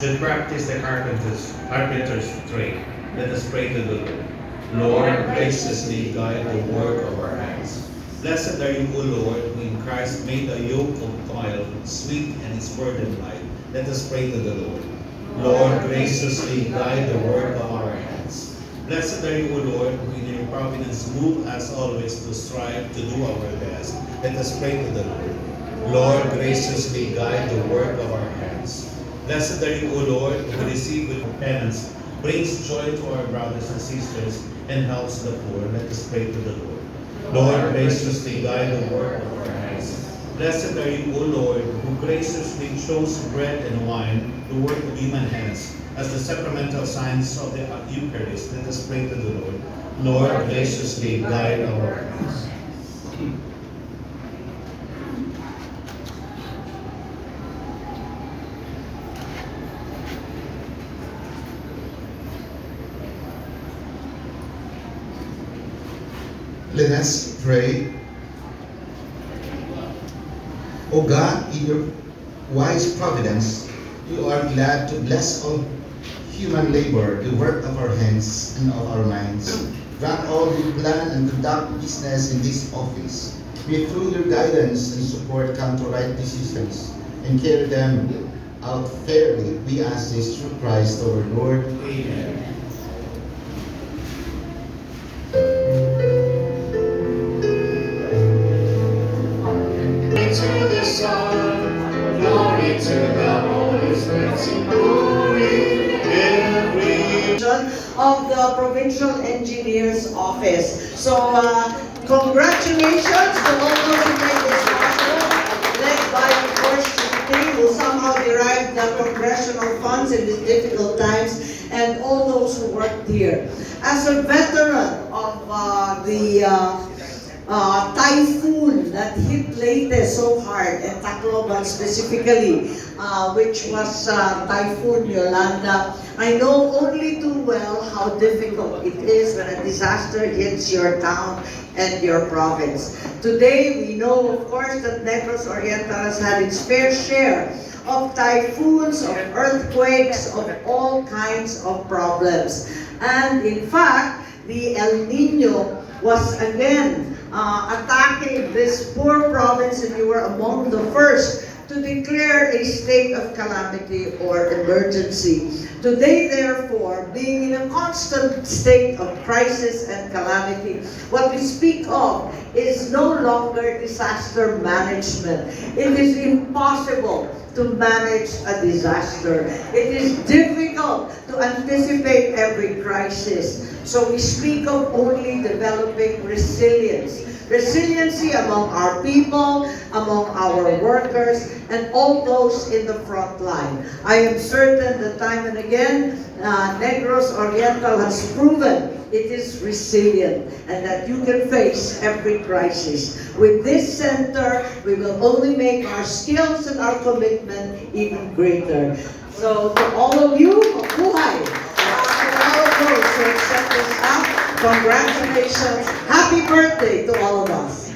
Should practice the carpenter's trade. Let us pray to the Lord. Lord, graciously guide the work of our hands. Blessed are you, O Lord, who in Christ made the yoke of toil sweet and its burden light. Let us pray to the Lord. Lord, graciously guide the work of our hands. Blessed are you, O Lord, who in your providence move us always to strive to do our best. Let us pray to the Lord. Lord, graciously guide the work of our hands. Blessed are you, O Lord, who receive with repentance, brings joy to our brothers and sisters, and helps the poor. Let us pray to the Lord. Lord, graciously guide the work of our hands. Blessed are you, O Lord, who graciously chose bread and wine, the work of human hands, as the sacramental signs of the Eucharist. Let us pray to the Lord. Lord, graciously guide our hands. Let us pray. O God, in your wise providence, you are glad to bless all human labor, the work of our hands and of our minds. Grant all who plan and conduct business in this office. May through your guidance and support come to right decisions and carry them out fairly. We ask this through Christ our Lord. Amen. To the Son, glory to the Holy Spirit, glory every of the Provincial Engineers Office. So, congratulations to all those who made this possible, led by the First Secretary, who somehow derived the congressional funds in these difficult times, and all those who worked here. As a veteran of the typhoon that hit Leyte so hard, and Tacloban specifically, which was Typhoon Yolanda, I know only too well how difficult it is when a disaster hits your town and your province. Today, we know, of course, that Negros Oriental has had its fair share of typhoons, of earthquakes, of all kinds of problems. And in fact, the El Nino was again attacking this poor province, and you were among the first to declare a state of calamity or emergency. Today, therefore, being in a constant state of crisis and calamity, what we speak of is no longer disaster management. It is impossible to manage a disaster. It is difficult to anticipate every crisis. So we speak of only developing resilience. Resiliency among our people, among our workers, and all those in the front line. I am certain that time and again, Negros Oriental has proven it is resilient and that you can face every crisis. With this center, we will only make our skills and our commitment even greater. So to all of you, mabuhay! To all of those who have set this up, congratulations. Happy birthday to all of us.